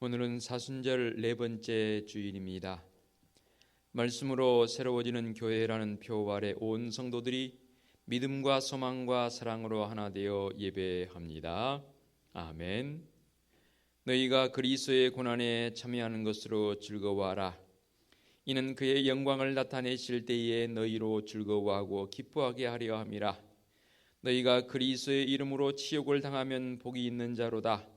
오늘은 사순절 네 번째 주일입니다. 말씀으로 새로워지는 교회라는 표 아래 온 성도들이 믿음과 소망과 사랑으로 하나 되어 예배합니다. 아멘. 너희가 그리스도의 고난에 참여하는 것으로 즐거워하라. 이는 그의 영광을 나타내실 때에 너희로 즐거워하고 기뻐하게 하려 함이라. 너희가 그리스도의 이름으로 치욕을 당하면 복이 있는 자로다.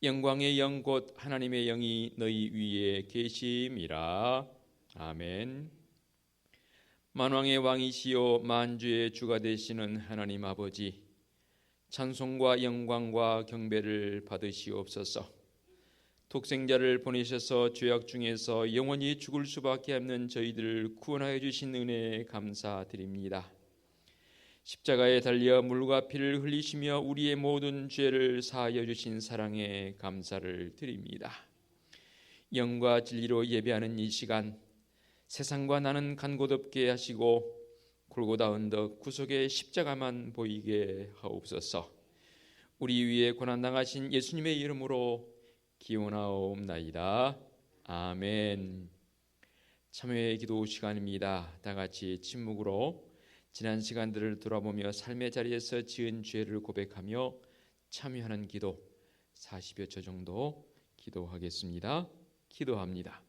영광의 영 곧 하나님의 영이 너희 위에 계심이라. 아멘. 만왕의 왕이시요 만주의 주가 되시는 하나님 아버지, 찬송과 영광과 경배를 받으시옵소서. 독생자를 보내셔서 죄악 중에서 영원히 죽을 수밖에 없는 저희들을 구원하여 주신 은혜에 감사드립니다. 십자가에 달려 물과 피를 흘리시며 우리의 모든 죄를 사하여 주신 사랑에 감사를 드립니다. 영과 진리로 예배하는 이 시간, 세상과 나는 간 곳 없게 하시고 골고다 언덕 구속의 십자가만 보이게 하옵소서. 우리 위에 고난당하신 예수님의 이름으로 기원하옵나이다. 아멘. 참회의 기도 시간입니다. 다 같이 침묵으로 지난 시간들을 돌아보며 삶의 자리에서 지은 죄를 고백하며 참여하는 기도 40여 초 정도 기도하겠습니다. 기도합니다.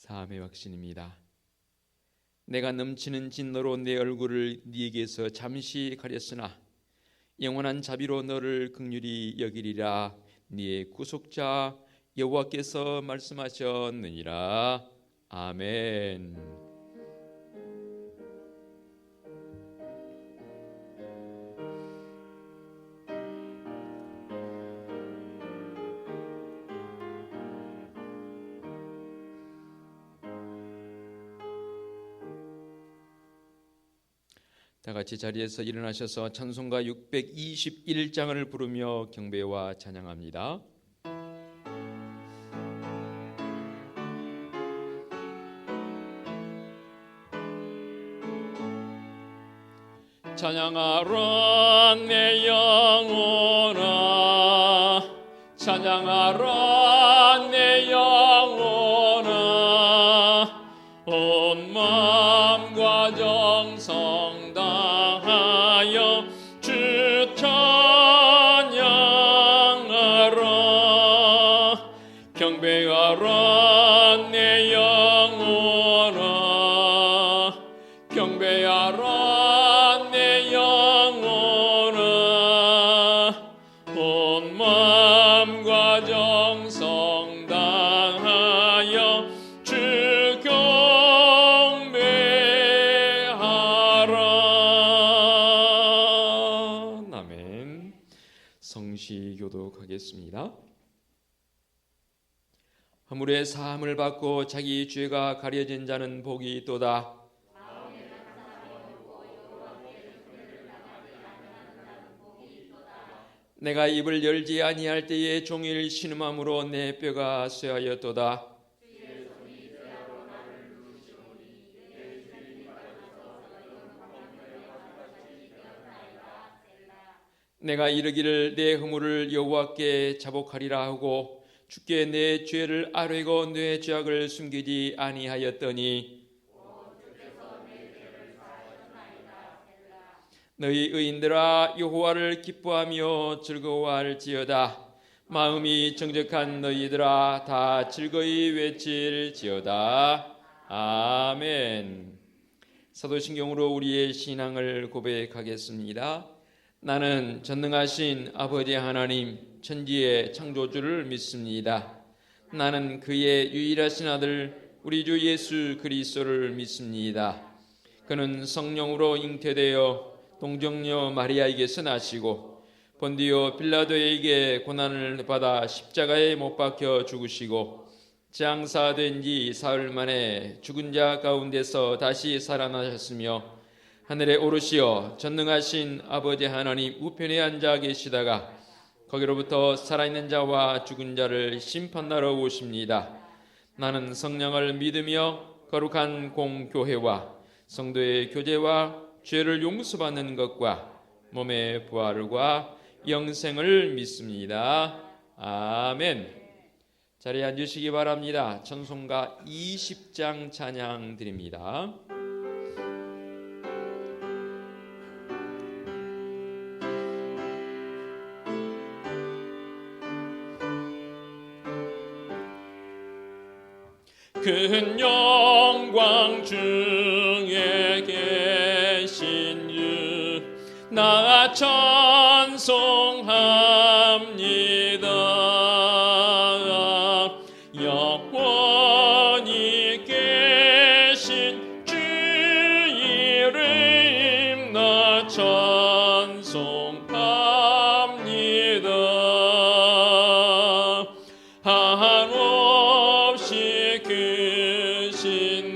사함의 확신입니다. 내가 넘치는 진노로 내 얼굴을 네게서 잠시 가렸으나 영원한 자비로 너를 긍휼히 여기리라. 네의 구속자 여호와께서 말씀하셨느니라. 아멘. 다 같이 자리에서 일어나셔서 찬송가 621장을 부르며 경배와 찬양합니다. 찬양하라 내 영혼아, 찬양하라 내 영혼아, 온 마음과 정성 다하여 주 찬양하라. 경배하라 내 영혼아, 경배하라 내 영혼아, 온 마음과 정성 다하여 주 성시 교독하겠습니다. 허물의 사함을 받고 자기 죄가 가려진 자는 복이 있도다. 내가 입을 열지 아니할 때에 종일 신음함으로 내 뼈가 쇠하였도다. 내가 이르기를 내 허물을 여호와께 자복하리라 하고 주께 내 죄를 아뢰고 내 죄악을 숨기지 아니하였더니 너희 의인들아 여호와를 기뻐하며 즐거워할지어다. 마음이 정직한 너희들아 다 즐거이 외칠지어다. 아멘. 사도신경으로 우리의 신앙을 고백하겠습니다. 나는 전능하신 아버지 하나님 천지의 창조주를 믿습니다. 나는 그의 유일하신 아들 우리 주 예수 그리스도를 믿습니다. 그는 성령으로 잉태되어 동정녀 마리아에게서 나시고 본디오 빌라도에게 고난을 받아 십자가에 못 박혀 죽으시고 장사된 지 사흘 만에 죽은 자 가운데서 다시 살아나셨으며 하늘에 오르시어 전능하신 아버지 하나님 우편에 앉아 계시다가 거기로부터 살아있는 자와 죽은 자를 심판하러 오십니다. 나는 성령을 믿으며 거룩한 공교회와 성도의 교제와 죄를 용서받는 것과 몸의 부활과 영생을 믿습니다. 아멘. 자리에 앉으시기 바랍니다. 찬송가 20장 찬양 드립니다. 큰 영광 중에 계신 주 나 찬송합니다. 영원히 계신 주 이름 나 찬송합니다. 한없이 크신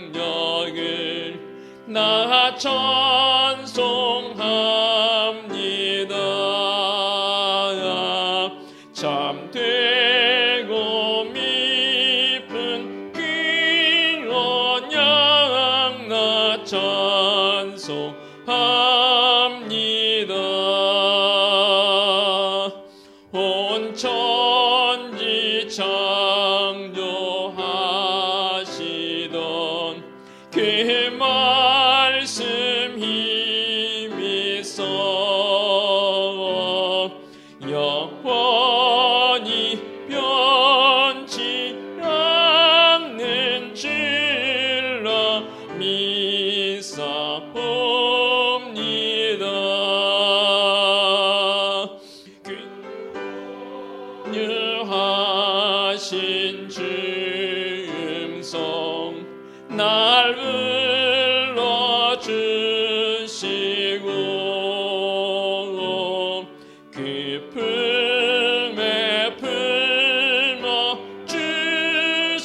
능력을 나 찬송합니다. 참되고 깊은 그 언약 나 찬송합니다. 온 천지 창조하시던 그 말씀 힘이 있어 영원히 변치 않는 줄로 믿사옵니다. 긍휼하신 주 음성 날 불러주시고 그 품에 품어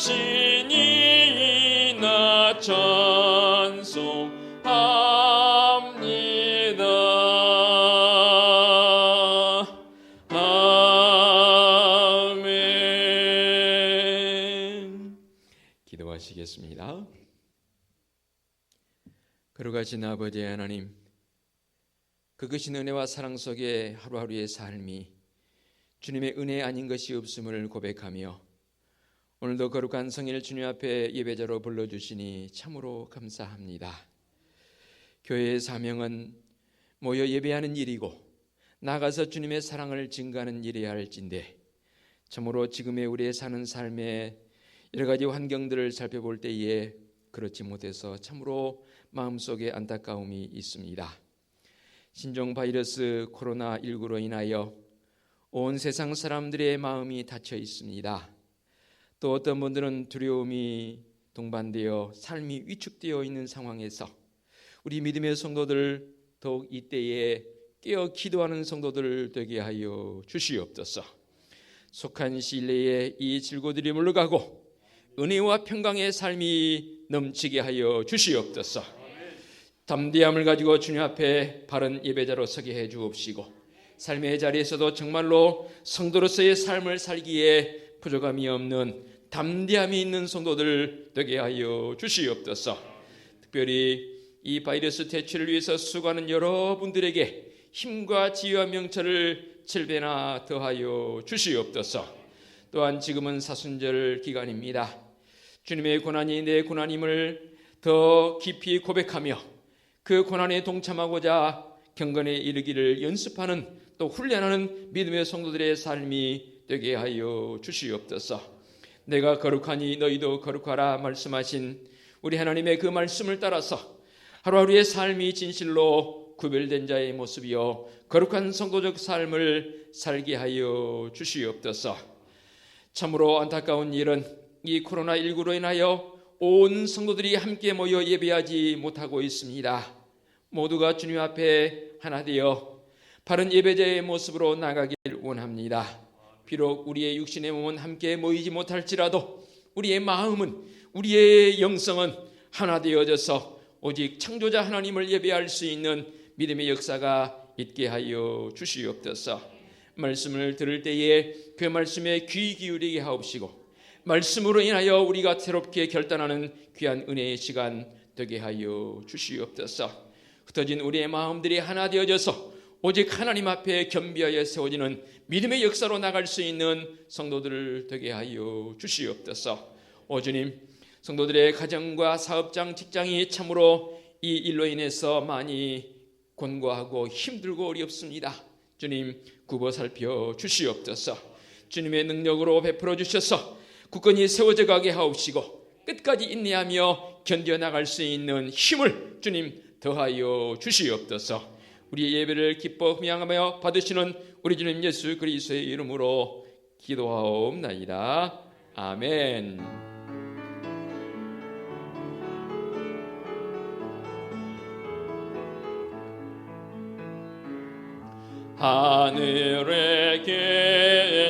주시니 나 찬송합니다. 아멘. 기도하시겠습니다. 거룩하신 아버지 하나님, 그것인 은혜와 사랑 속에 하루하루의 삶이 주님의 은혜 아닌 것이 없음을 고백하며 오늘도 거룩한 성일 주님 앞에 예배자로 불러주시니 참으로 감사합니다. 교회의 사명은 모여 예배하는 일이고 나가서 주님의 사랑을 증거하는 일이어야 할진데 참으로 지금의 우리의 사는 삶의 여러 가지 환경들을 살펴볼 때에 그렇지 못해서 참으로 마음속에 안타까움이 있습니다. 신종 바이러스 코로나19로 인하여 온 세상 사람들의 마음이 닫혀 있습니다. 또 어떤 분들은 두려움이 동반되어 삶이 위축되어 있는 상황에서 우리 믿음의 성도들 더욱 이때에 깨어 기도하는 성도들 되게 하여 주시옵소서. 속한 시일 내에 이 질고들이 물러가고 은혜와 평강의 삶이 넘치게 하여 주시옵소서. 담대함을 가지고 주님 앞에 바른 예배자로 서게 해 주옵시고 삶의 자리에서도 정말로 성도로서의 삶을 살기에 부족함이 없는 담대함이 있는 성도들 되게 하여 주시옵소서. 특별히 이 바이러스 퇴치를 위해서 수고하는 여러분들에게 힘과 지혜와 명철을 7배나 더하여 주시옵소서. 또한 지금은 사순절 기간입니다. 주님의 고난이 내 고난임을 더 깊이 고백하며 그 고난에 동참하고자 경건에 이르기를 연습하는 또 훈련하는 믿음의 성도들의 삶이 되게 하여 주시옵소서. 내가 거룩하니 너희도 거룩하라 말씀하신 우리 하나님의 그 말씀을 따라서 하루하루의 삶이 진실로 구별된 자의 모습이요 거룩한 성도적 삶을 살게 하여 주시옵소서. 참으로 안타까운 일은 이 코로나19로 인하여 온 성도들이 함께 모여 예배하지 못하고 있습니다. 모두가 주님 앞에 하나 되어 바른 예배자의 모습으로 나가길 원합니다. 비록 우리의 육신의 몸은 함께 모이지 못할지라도 우리의 마음은, 우리의 영성은 하나 되어져서 오직 창조자 하나님을 예배할 수 있는 믿음의 역사가 있게 하여 주시옵소서. 말씀을 들을 때에 그 말씀에 귀 기울이게 하옵시고 말씀으로 인하여 우리가 새롭게 결단하는 귀한 은혜의 시간 되게 하여 주시옵소서. 흩어진 우리의 마음들이 하나 되어져서 오직 하나님 앞에 겸비하여 세워지는 믿음의 역사로 나갈 수 있는 성도들을 되게 하여 주시옵소서. 오 주님, 성도들의 가정과 사업장, 직장이 참으로 이 일로 인해서 많이 곤고하고 힘들고 어렵습니다. 주님, 굽어 살펴 주시옵소서. 주님의 능력으로 베풀어 주셔서 굳건히 세워져 가게 하옵시고 끝까지 인내하며 견뎌나갈 수 있는 힘을 주님 더하여 주시옵소서. 우리의 예배를 기뻐 흠양하며 받으시는 우리 주님 예수 그리스도의 이름으로 기도하옵나이다. 아멘. 하늘에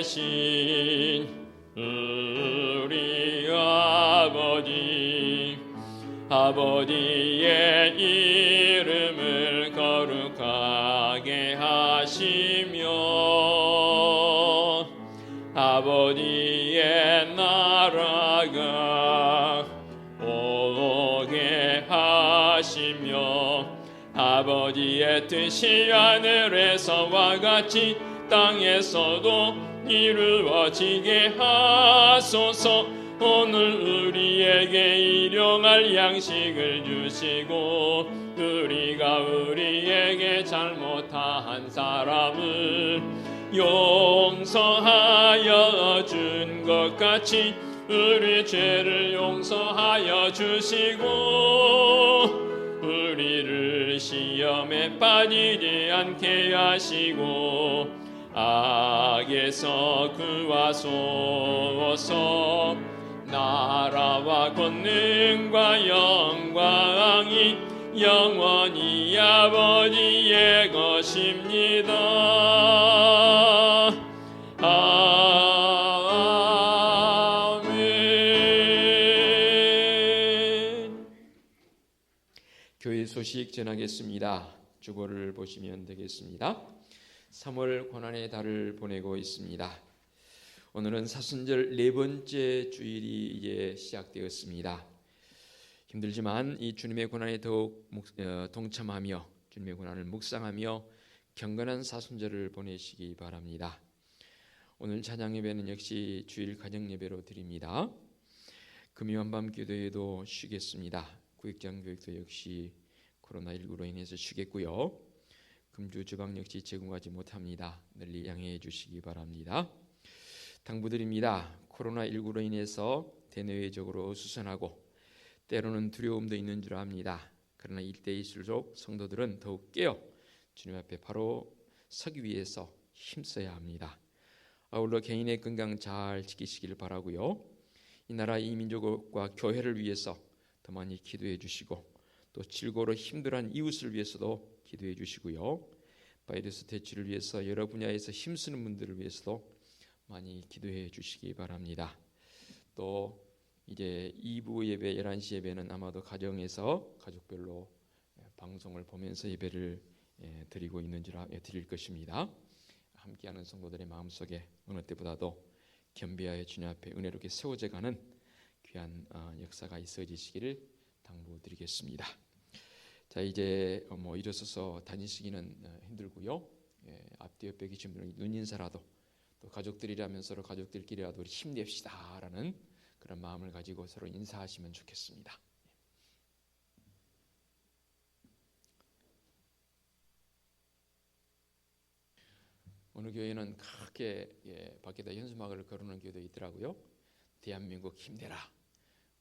계신 우리 아버지의 이름을 거룩하게 하시며 아버지의 나라가 오게 하시며 아버지의 뜻이 하늘에서와 같이 땅에서도 이루어지게 하소서. 오늘 우리에게 일용할 양식을 주시고 우리가 우리에게 잘못한 사람을 용서하여 준 것 같이 우리 죄를 용서하여 주시고 우리를 시험에 빠지지 않게 하시고 악에서 구하소서. 나라와 권능과 영광이 영원히 아버지의 것입니다. 아멘. 교회 소식 전하겠습니다. 주보를 보시면 되겠습니다. 3월 고난의 달을 보내고 있습니다. 오늘은 사순절 네 번째 주일이 이제 시작되었습니다. 힘들지만 이 주님의 고난에 더욱 동참하며 주님의 고난을 묵상하며 경건한 사순절을 보내시기 바랍니다. 오늘 찬양 예배는 역시 주일 가정 예배로 드립니다. 금요한 밤 기도회도 쉬겠습니다. 구역장 교육도 역시 코로나19로 인해서 쉬겠고요. 금주 주방 역시 제공하지 못합니다. 널리 양해해 주시기 바랍니다. 당부드립니다. 코로나19로 인해서 대내외적으로 어수선하고 때로는 두려움도 있는 줄 압니다. 그러나 이때일수록 성도들은 더욱 깨어 주님 앞에 바로 서기 위해서 힘써야 합니다. 아울러 개인의 건강 잘 지키시길 바라고요. 이 나라 이 민족과 교회를 위해서 더 많이 기도해 주시고 또 질고로 힘들어한 이웃을 위해서도 기도해 주시고요. 바이러스 대치를 위해서 여러 분야에서 힘쓰는 분들을 위해서도 많이 기도해 주시기 바랍니다. 또 이제 2부 예배 11시 예배는 아마도 가정에서 가족별로 방송을 보면서 예배를 드리고 있는 줄 드릴 것입니다. 함께하는 성도들의 마음속에 어느 때보다도 겸비하여 주님 앞에 은혜롭게 세워져가는 귀한 역사가 있어지시기를 당부드리겠습니다. 자, 이제 일어서서 다니시기는 힘들고요. 앞뒤 옆에 계신 분은 눈인사라도 또 가족들이라면 서로 가족들끼리라도 힘냅시다라는 그런 마음을 가지고 서로 인사하시면 좋겠습니다. 어느 교회는 크게 밖에다 현수막을 걸어놓은 교회도 있더라고요. 대한민국 힘내라.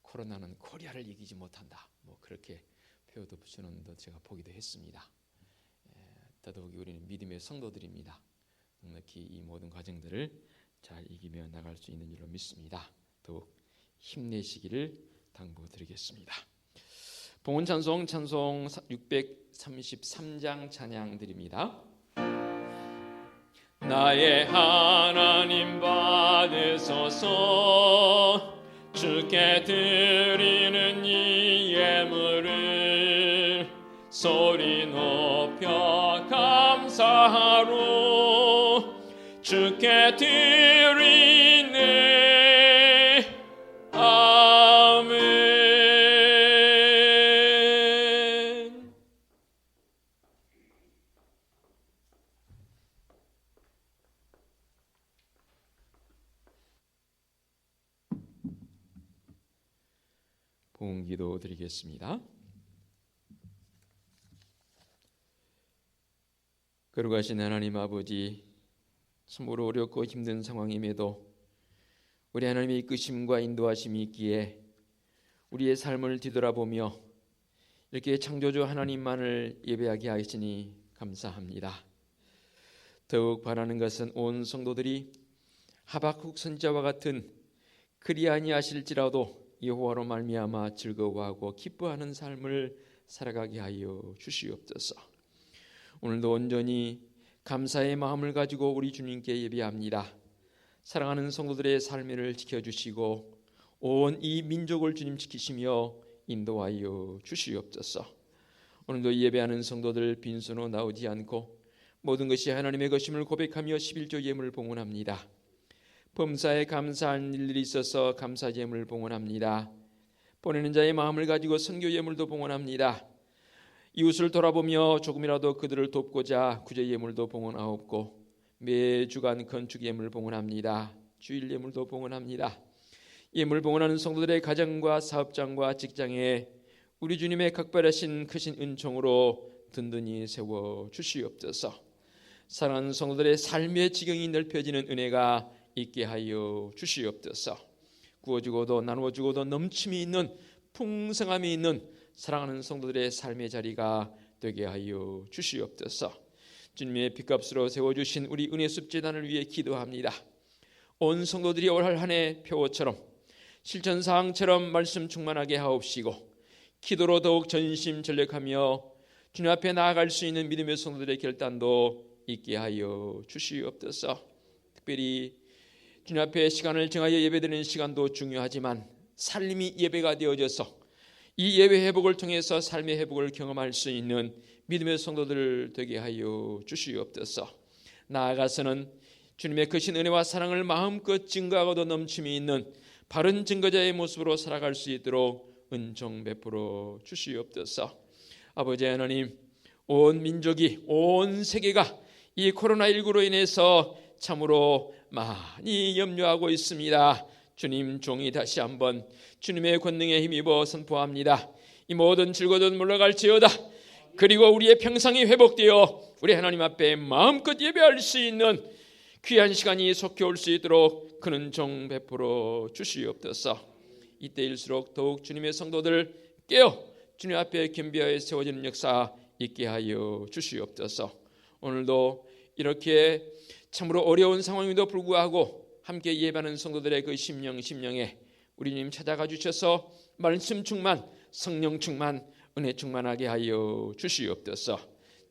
코로나는 코리아를 이기지 못한다. 그렇게 표어도 붙여놓은 것 제가 보기도 했습니다. 더더욱이 우리는 믿음의 성도들입니다. 넉넉히 이 모든 과정들을 잘 이기며 나갈 수 있는 줄로 믿습니다. 더욱 힘내시기를 당부드리겠습니다. 봉헌 찬송 633장 찬양 드립니다. 나의 하나님 받으소서, 주께 드리는 이 예물을 소리 높여 감사하로 주께 드리네. 아멘. 봉기도 드리겠습니다. 거룩하신 하나님 아버지, 참으로 어렵고 힘든 상황임에도 우리 하나님의 이끄심과 인도하심이 있기에 우리의 삶을 뒤돌아보며 이렇게 창조주 하나님만을 예배하게 하시니 감사합니다. 더욱 바라는 것은 온 성도들이 하박국 선지자와 같은 그리 아니하실지라도 여호와로 말미암아 즐거워하고 기뻐하는 삶을 살아가게 하여 주시옵소서. 오늘도 온전히 감사의 마음을 가지고 우리 주님께 예배합니다. 사랑하는 성도들의 삶을 지켜주시고 온 이 민족을 주님 지키시며 인도하여 주시옵소서. 오늘도 예배하는 성도들 빈손으로 나오지 않고 모든 것이 하나님의 것임을 고백하며 11조 예물을 봉헌합니다. 범사에 감사한 일들이 있어서 감사 예물을 봉헌합니다. 보내는 자의 마음을 가지고 선교 예물도 봉헌합니다. 이웃을 돌아보며 조금이라도 그들을 돕고자 구제 예물도 봉헌하옵고 매주간 건축 예물 봉헌합니다. 주일 예물도 봉헌합니다. 예물 봉헌하는 성도들의 가정과 사업장과 직장에 우리 주님의 각별하신 크신 은총으로 든든히 세워 주시옵소서. 사랑하는 성도들의 삶의 지경이 넓혀지는 은혜가 있게 하여 주시옵소서. 구워주고도 나누어주고도 넘침이 있는 풍성함이 있는 사랑하는 성도들의 삶의 자리가 되게 하여 주시옵소서. 주님의 핏값으로 세워주신 우리 은혜숲 재단을 위해 기도합니다. 온 성도들이 올 한 해 표어처럼 실천사항처럼 말씀 충만하게 하옵시고 기도로 더욱 전심전력하며 주님 앞에 나아갈 수 있는 믿음의 성도들의 결단도 있게 하여 주시옵소서. 특별히 주님 앞에 시간을 정하여 예배드리는 시간도 중요하지만 삶이 예배가 되어져서 이 예배 회복을 통해서 삶의 회복을 경험할 수 있는 믿음의 성도들 되게 하여 주시옵소서. 나아가서는 주님의 크신 은혜와 사랑을 마음껏 증거하고도 넘침이 있는 바른 증거자의 모습으로 살아갈 수 있도록 은총 베풀어 주시옵소서. 아버지 하나님, 온 민족이 온 세계가 이 코로나19로 인해서 참으로 많이 염려하고 있습니다. 주님, 종이 다시 한번 주님의 권능에 힘입어 선포합니다. 이 모든 질고는 물러갈지어다. 그리고 우리의 평상이 회복되어 우리 하나님 앞에 마음껏 예배할 수 있는 귀한 시간이 속히 올 수 있도록 그는 종 베풀어 주시옵소서. 이때일수록 더욱 주님의 성도들 깨어 주님 앞에 겸비하여 세워지는 역사 있게 하여 주시옵소서. 오늘도 이렇게 참으로 어려운 상황임에도 불구하고 함께 예배하는 성도들의 그 심령에 우리 주님 찾아가 주셔서 말씀 충만, 성령 충만, 은혜 충만하게 하여 주시옵소서.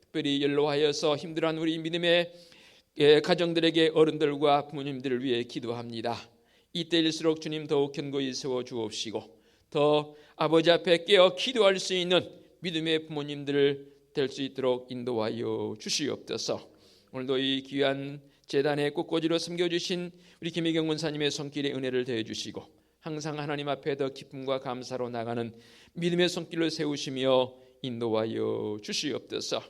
특별히 연로하여서 힘들어하는 우리 믿음의 가정들에게 어른들과 부모님들을 위해 기도합니다. 이때일수록 주님 더욱 견고히 세워 주옵시고 더 아버지 앞에 깨어 기도할 수 있는 믿음의 부모님들 될 수 있도록 인도하여 주시옵소서. 오늘도 이 귀한 재단에 꽃꽂이로 섬겨주신 우리 김혜경 원사님의 손길에 은혜를 더해 주시고 항상 하나님 앞에 더 기쁨과 감사로 나가는 믿음의 손길을 세우시며 인도하여 주시옵소서.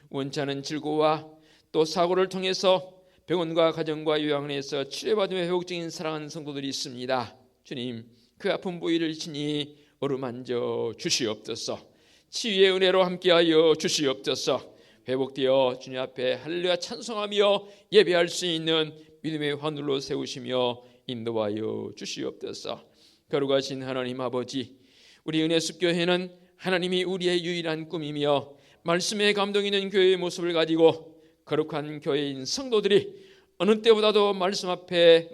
원치 않은 질고와 또 사고를 통해서 병원과 가정과 요양원에서 치료받으며 회복적인 사랑하는 성도들이 있습니다. 주님, 그 아픈 부위를 친히 어루만져 주시옵소서. 치유의 은혜로 함께하여 주시옵소서. 회복되어 주님 앞에 할렐루야 찬송하며 예배할 수 있는 믿음의 환울로 세우시며 인도하여 주시옵소서. 거룩하신 하나님 아버지, 우리 은혜숲교회는 하나님이 우리의 유일한 꿈이며 말씀에 감동 있는 교회의 모습을 가지고 거룩한 교회인 성도들이 어느 때보다도 말씀 앞에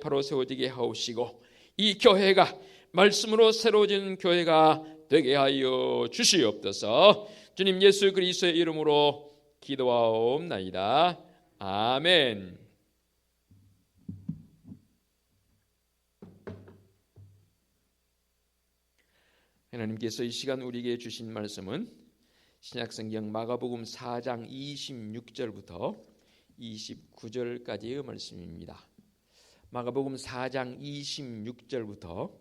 바로 세워지게 하옵시고 이 교회가 말씀으로 새로워진 교회가 되게 하여 주시옵소서. 주님 예수 그리스도의 이름으로 기도하옵나이다. 아멘. 하나님께서 이 시간 우리에게 주신 말씀은 신약성경 마가복음 4장 26절부터 29절까지의 말씀입니다. 마가복음 4장 26절부터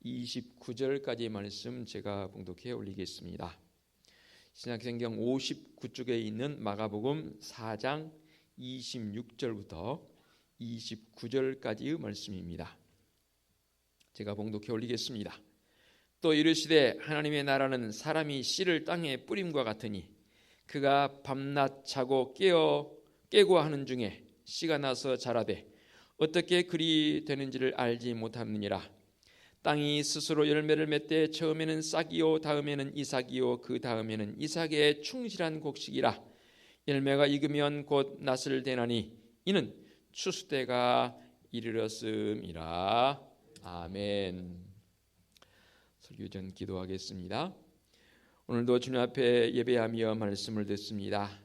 29절까지의 말씀 제가 봉독해 올리겠습니다. 신약성경 59쪽에 있는 마가복음 4장 26절부터 29절까지의 말씀입니다. 제가 봉독해 올리겠습니다. 또 이르시되 하나님의 나라는 사람이 씨를 땅에 뿌림과 같으니 그가 밤낮 자고 깨고 하는 중에 씨가 나서 자라되 어떻게 그리 되는지를 알지 못하느니라. 땅이 스스로 열매를 맺되 처음에는 싹이요 다음에는 이삭이요 그 다음에는 이삭의 충실한 곡식이라. 열매가 익으면 곧 낫을 대나니 이는 추수 때가 이르렀음이라. 아멘. 설교 전 기도하겠습니다. 오늘도 주님 앞에 예배하며 말씀을 듣습니다.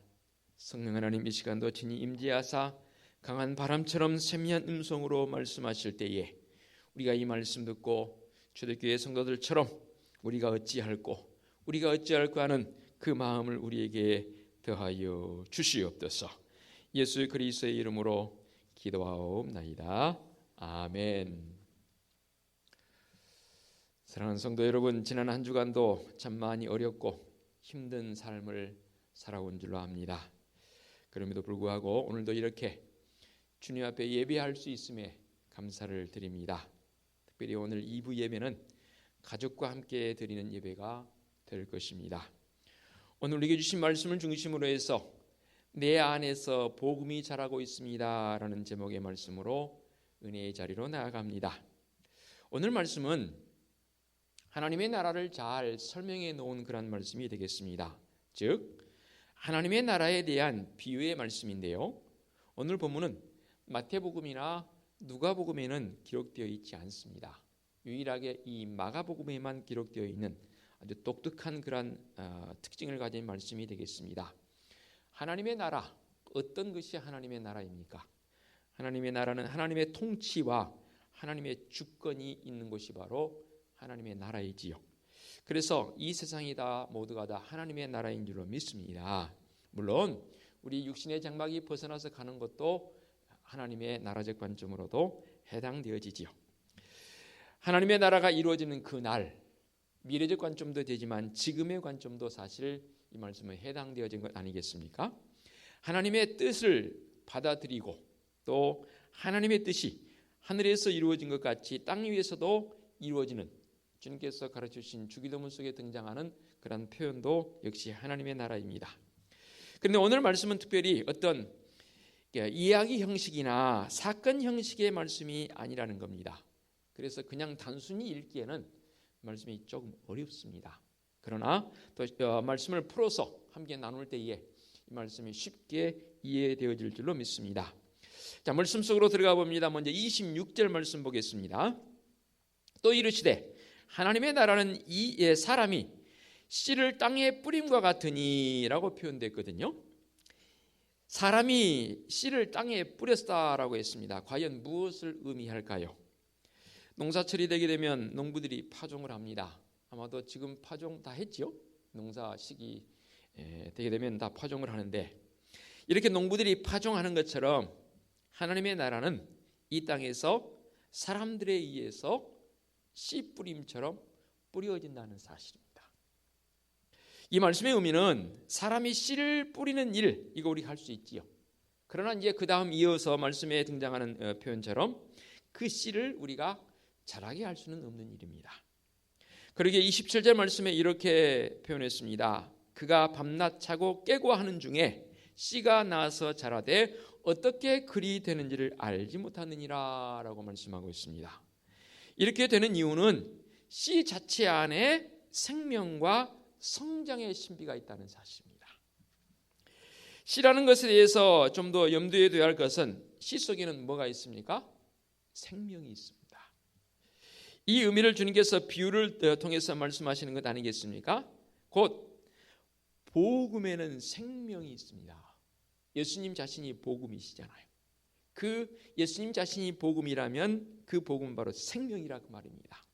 성령 하나님 이 시간도 친히 임재하사 강한 바람처럼 세미한 음성으로 말씀하실 때에 우리가 이 말씀 듣고 초대교회 성도들처럼 우리가 어찌할꼬 하는 그 마음을 우리에게 더하여 주시옵소서. 예수 그리스도의 이름으로 기도하옵나이다. 아멘. 사랑하는 성도 여러분, 지난 한 주간도 참 많이 어렵고 힘든 삶을 살아온 줄로 압니다. 그럼에도 불구하고 오늘도 이렇게 주님 앞에 예배할 수 있음에 감사를 드립니다. 특별히 오늘 2부 예배는 가족과 함께 드리는 예배가 될 것입니다. 오늘 우리에게 주신 말씀을 중심으로 해서 내 안에서 복음이 자라고 있습니다 라는 제목의 말씀으로 은혜의 자리로 나아갑니다. 오늘 말씀은 하나님의 나라를 잘 설명해 놓은 그런 말씀이 되겠습니다. 즉 하나님의 나라에 대한 비유의 말씀인데요, 오늘 본문은 마태복음이나 누가복음에는 기록되어 있지 않습니다. 유일하게 이 마가복음에만 기록되어 있는 아주 독특한 그런 특징을 가진 말씀이 되겠습니다. 하나님의 나라, 어떤 것이 하나님의 나라입니까? 하나님의 나라는 하나님의 통치와 하나님의 주권이 있는 것이 바로 하나님의 나라이지요. 그래서 이 세상이 다 모두가 다 하나님의 나라인 줄로 믿습니다. 물론 우리 육신의 장막이 벗어나서 가는 것도 하나님의 나라적 관점으로도 해당되어지지요. 하나님의 나라가 이루어지는 그 날, 미래적 관점도 되지만 지금의 관점도 사실 이 말씀에 해당되어진 것 아니겠습니까? 하나님의 뜻을 받아들이고 또 하나님의 뜻이 하늘에서 이루어진 것 같이 땅 위에서도 이루어지는, 주님께서 가르쳐주신 주기도문 속에 등장하는 그런 표현도 역시 하나님의 나라입니다. 그런데 오늘 말씀은 특별히 어떤 이야기 형식이나 사건 형식의 말씀이 아니라는 겁니다. 그래서 그냥 단순히 읽기에는 말씀이 조금 어렵습니다. 그러나 또 말씀을 풀어서 함께 나눌 때에 이 말씀이 쉽게 이해되어질 줄로 믿습니다. 자, 말씀 속으로 들어가 봅니다. 먼저 26절 말씀 보겠습니다. 또 이르시되 하나님의 나라는 이 사람이 씨를 땅에 뿌림과 같으니 라고 표현됐거든요. 사람이 씨를 땅에 뿌렸다라고 했습니다. 과연 무엇을 의미할까요? 농사철이 되게 되면 농부들이 파종을 합니다. 아마도 지금 파종 다 했죠? 농사 시기 되게 되면 다 파종을 하는데, 이렇게 농부들이 파종하는 것처럼 하나님의 나라는 이 땅에서 사람들에 의해서 씨 뿌림처럼 뿌려진다는 사실입니다. 이 말씀의 의미는 사람이 씨를 뿌리는 일, 이거 우리가 할 수 있지요. 그러나 이제 그 다음 이어서 말씀에 등장하는 표현처럼 그 씨를 우리가 자라게 할 수는 없는 일입니다. 그러기에 27절 말씀에 이렇게 표현했습니다. 그가 밤낮 자고 깨고 하는 중에 씨가 나서 자라되 어떻게 그리 되는지를 알지 못하느니라 라고 말씀하고 있습니다. 이렇게 되는 이유는 씨 자체 안에 생명과 성장의 신비가 있다는 사실입니다. 씨라는 것에 대해서 좀 더 염두에 둬야 할 것은 씨 속에는 뭐가 있습니까? 생명이 있습니다. 이 의미를 주님께서 비유를 통해서 말씀하시는 것 아니겠습니까? 곧 복음에는 생명이 있습니다. 예수님 자신이 복음이시잖아요. 그 예수님 자신이 복음이라면 그 복음은 바로 생명이라고 말입니다.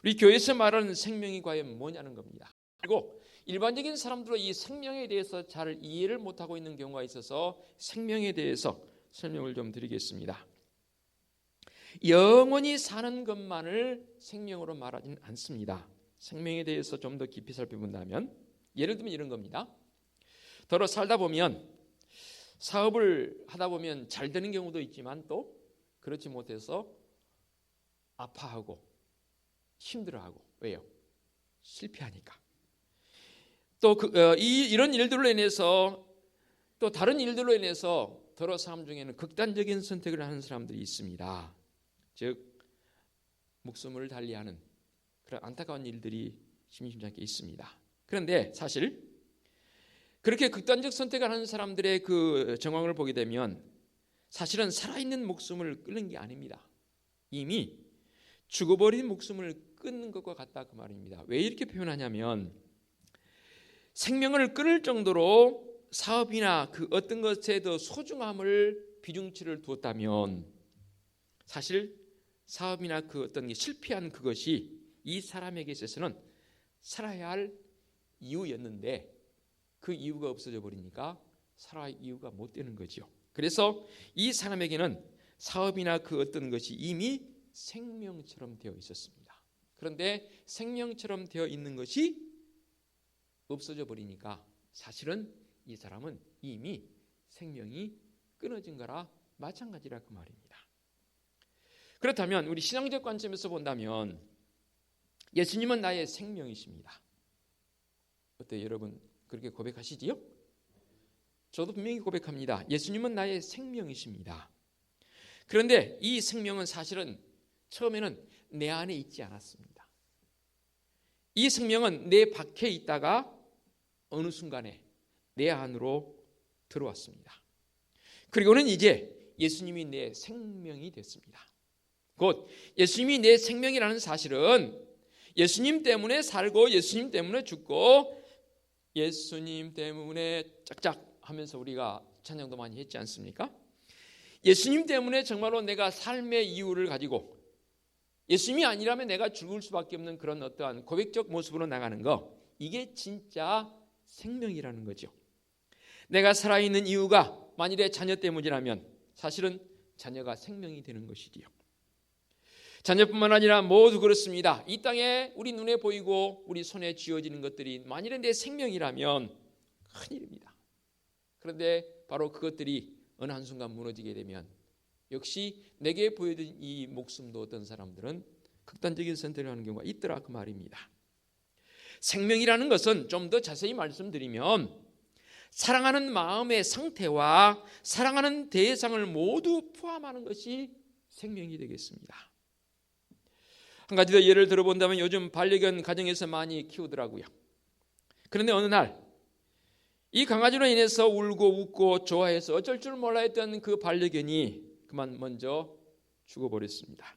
우리 교회에서 말하는 생명이 과연 뭐냐는 겁니다. 그리고 일반적인 사람들은 이 생명에 대해서 잘 이해를 못하고 있는 경우가 있어서 생명에 대해서 설명을 좀 드리겠습니다. 영원히 사는 것만을 생명으로 말하지는 않습니다. 생명에 대해서 좀 더 깊이 살펴본다면 예를 들면 이런 겁니다. 더러 살다 보면 사업을 하다 보면 잘 되는 경우도 있지만 또 그렇지 못해서 아파하고 힘들어하고 왜요? 실패하니까. 또 이런 일들로 인해서 또 다른 일들로 인해서 더러 삶 중에는 극단적인 선택을 하는 사람들이 있습니다. 즉 목숨을 달리하는 그런 안타까운 일들이 심심찮게 있습니다. 그런데 사실 그렇게 극단적 선택을 하는 사람들의 그 정황을 보게 되면 사실은 살아있는 목숨을 끊는 게 아닙니다. 이미 죽어버린 목숨을 끊는 것과 같다 그 말입니다. 왜 이렇게 표현하냐면 생명을 끊을 정도로 사업이나 그 어떤 것에 더 소중함을 비중치를 두었다면 사실 사업이나 그 어떤 게 실패한 그것이 이 사람에게 있어서는 살아야 할 이유였는데 그 이유가 없어져 버리니까 살아야 이유가 못 되는 거죠. 그래서 이 사람에게는 사업이나 그 어떤 것이 이미 생명처럼 되어 있었습니다. 그런데 생명처럼 되어 있는 것이 없어져 버리니까 사실은 이 사람은 이미 생명이 끊어진 거라 마찬가지라 그 말입니다. 그렇다면 우리 신앙적 관점에서 본다면 예수님은 나의 생명이십니다. 어때요 여러분? 그렇게 고백하시지요? 저도 분명히 고백합니다. 예수님은 나의 생명이십니다. 그런데 이 생명은 사실은 처음에는 내 안에 있지 않았습니다. 이 생명은 내 밖에 있다가 어느 순간에 내 안으로 들어왔습니다. 그리고는 이제 예수님이 내 생명이 됐습니다. 곧 예수님이 내 생명이라는 사실은 예수님 때문에 살고 예수님 때문에 죽고 예수님 때문에 짝짝 하면서 우리가 찬양도 많이 했지 않습니까? 예수님 때문에 정말로 내가 삶의 이유를 가지고 예수님이 아니라면 내가 죽을 수밖에 없는 그런 어떠한 고백적 모습으로 나가는 거, 이게 진짜 생명이라는 거죠. 내가 살아있는 이유가 만일에 자녀 때문이라면 사실은 자녀가 생명이 되는 것이지요. 자녀뿐만 아니라 모두 그렇습니다. 이 땅에 우리 눈에 보이고 우리 손에 쥐어지는 것들이 만일에 내 생명이라면 큰일입니다. 그런데 바로 그것들이 어느 한순간 무너지게 되면 역시 내게 보여준 이 목숨도 어떤 사람들은 극단적인 선택을 하는 경우가 있더라 그 말입니다. 생명이라는 것은 좀 더 자세히 말씀드리면 사랑하는 마음의 상태와 사랑하는 대상을 모두 포함하는 것이 생명이 되겠습니다. 한 가지 더 예를 들어본다면 요즘 반려견 가정에서 많이 키우더라고요. 그런데 어느 날 이 강아지로 인해서 울고 웃고 좋아해서 어쩔 줄 몰라 했던 그 반려견이 그만 먼저 죽어버렸습니다.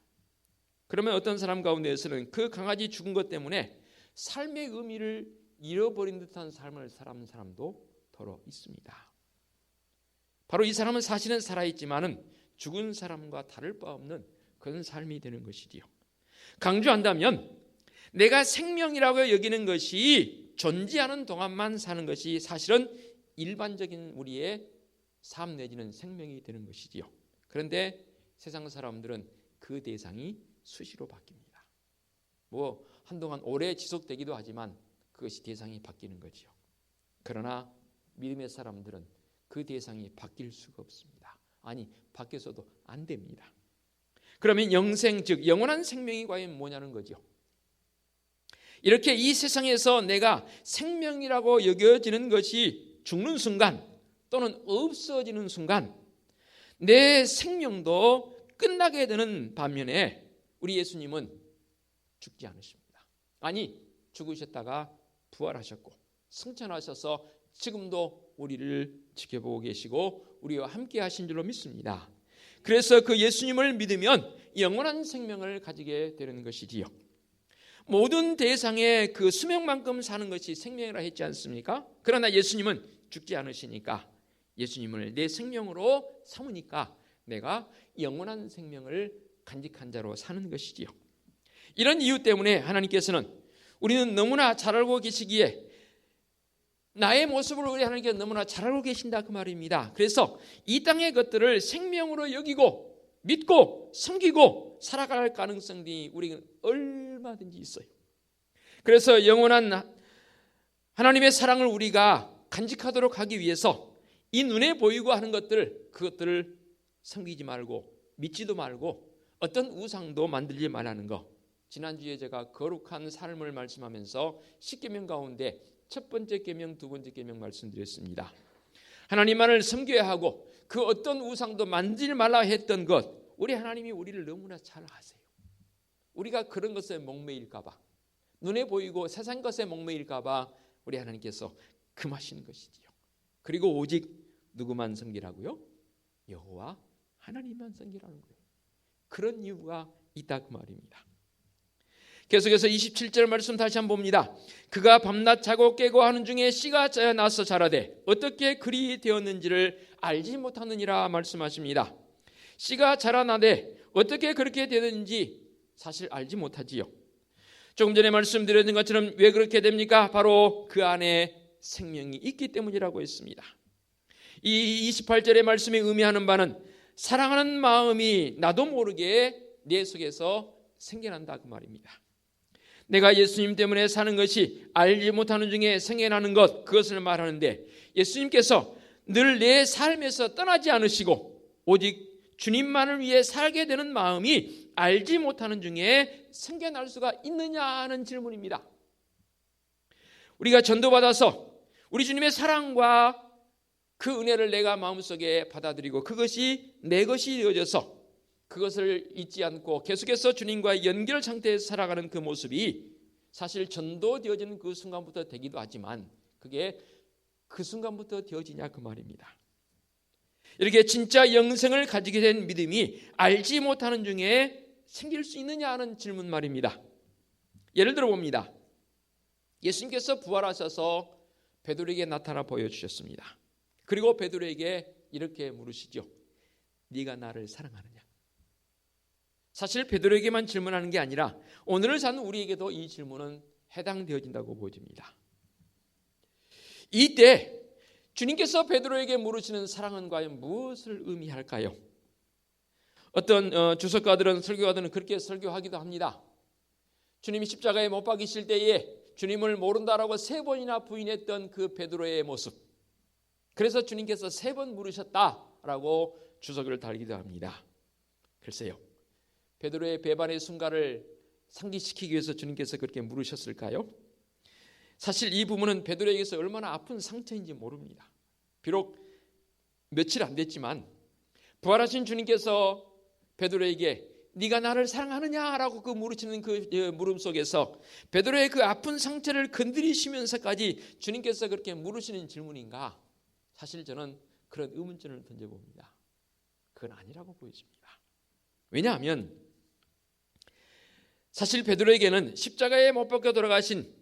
그러면 어떤 사람 가운데에서는 그 강아지 죽은 것 때문에 삶의 의미를 잃어버린 듯한 삶을 살아가는 사람도 더러 있습니다. 바로 이 사람은 사실은 살아있지만은 죽은 사람과 다를 바 없는 그런 삶이 되는 것이지요. 강조한다면 내가 생명이라고 여기는 것이 존재하는 동안만 사는 것이 사실은 일반적인 우리의 삶 내지는 생명이 되는 것이지요. 그런데 세상 사람들은 그 대상이 수시로 바뀝니다. 뭐 한동안 오래 지속되기도 하지만 그것이 대상이 바뀌는 거지요. 그러나 믿음의 사람들은 그 대상이 바뀔 수가 없습니다. 아니 바뀌어서도 안 됩니다. 그러면 영생 즉 영원한 생명이 과연 뭐냐는 거죠. 이렇게 이 세상에서 내가 생명이라고 여겨지는 것이 죽는 순간 또는 없어지는 순간 내 생명도 끝나게 되는 반면에 우리 예수님은 죽지 않으십니다. 아니 죽으셨다가 부활하셨고 승천하셔서 지금도 우리를 지켜보고 계시고 우리와 함께 하신 줄로 믿습니다. 그래서 그 예수님을 믿으면 영원한 생명을 가지게 되는 것이지요. 모든 대상의 그 수명만큼 사는 것이 생명이라 했지 않습니까? 그러나 예수님은 죽지 않으시니까, 예수님을 내 생명으로 삼으니까 내가 영원한 생명을 간직한 자로 사는 것이지요. 이런 이유 때문에 하나님께서는, 우리는 너무나 잘 알고 계시기에, 나의 모습을 우리 하나님께서 너무나 잘 알고 계신다 그 말입니다. 그래서 이 땅의 것들을 생명으로 여기고 믿고 섬기고 살아갈 가능성이 우리가 얼마든지 있어요. 그래서 영원한 하나님의 사랑을 우리가 간직하도록 하기 위해서 이 눈에 보이고 하는 그것들을 섬기지 말고 믿지도 말고 어떤 우상도 만들지 말라는 거. 지난주에 제가 거룩한 삶을 말씀하면서 10계명 가운데 첫 번째 계명, 두 번째 계명 말씀드렸습니다. 하나님만을 섬겨야 하고 그 어떤 우상도 만들지 말라 했던 것, 우리 하나님이 우리를 너무나 잘 아세요. 우리가 그런 것에 목매일까 봐, 눈에 보이고 세상 것에 목매일까 봐 우리 하나님께서 금하시는 것이지요. 그리고 오직 누구만 섬기라고요? 여호와 하나님만 섬기라는 거예요. 그런 이유가 있다 그 말입니다. 계속해서 27절 말씀 다시 한번 봅니다. 그가 밤낮 자고 깨고 하는 중에 씨가 나서 자라되 어떻게 그리 되었는지를 알지 못하느니라 말씀하십니다. 씨가 자라나되 어떻게 그렇게 되는지 사실 알지 못하지요. 조금 전에 말씀드렸던 것처럼 왜 그렇게 됩니까? 바로 그 안에 생명이 있기 때문이라고 했습니다. 이 28절의 말씀이 의미하는 바는 사랑하는 마음이 나도 모르게 내 속에서 생겨난다 그 말입니다. 내가 예수님 때문에 사는 것이 알지 못하는 중에 생겨나는 것, 그것을 말하는데, 예수님께서 늘 내 삶에서 떠나지 않으시고 오직 주님만을 위해 살게 되는 마음이 알지 못하는 중에 생겨날 수가 있느냐 하는 질문입니다. 우리가 전도받아서 우리 주님의 사랑과 그 은혜를 내가 마음속에 받아들이고 그것이 내 것이 되어져서 그것을 잊지 않고 계속해서 주님과의 연결 상태에서 살아가는 그 모습이 사실 전도되어지는 그 순간부터 되기도 하지만 그게 그 순간부터 되어지냐 그 말입니다. 이렇게 진짜 영생을 가지게 된 믿음이 알지 못하는 중에 생길 수 있느냐 하는 질문 말입니다. 예를 들어 봅니다. 예수님께서 부활하셔서 베드로에게 나타나 보여주셨습니다. 그리고 베드로에게 이렇게 물으시죠. 네가 나를 사랑하느냐? 사실 베드로에게만 질문하는 게 아니라 오늘을 사는 우리에게도 이 질문은 해당되어진다고 보여집니다. 이때 주님께서 베드로에게 물으시는 사랑은 과연 무엇을 의미할까요? 어떤 주석가들은, 설교가들은 그렇게 설교하기도 합니다. 주님이 십자가에 못 박이실 때에 주님을 모른다라고 3번이나 부인했던 그 베드로의 모습, 그래서 주님께서 3번 물으셨다라고 주석을 달기도 합니다. 글쎄요, 베드로의 배반의 순간을 상기시키기 위해서 주님께서 그렇게 물으셨을까요? 사실 이 부분은 베드로에게서 얼마나 아픈 상처인지 모릅니다. 비록 며칠 안 됐지만 부활하신 주님께서 베드로에게 네가 나를 사랑하느냐라고 그 물으시는 그 물음 속에서 베드로의 그 아픈 상처를 건드리시면서까지 주님께서 그렇게 물으시는 질문인가? 사실 저는 그런 의문점을 던져봅니다. 그건 아니라고 보여집니다. 왜냐하면 사실 베드로에게는 십자가에 못 박혀 돌아가신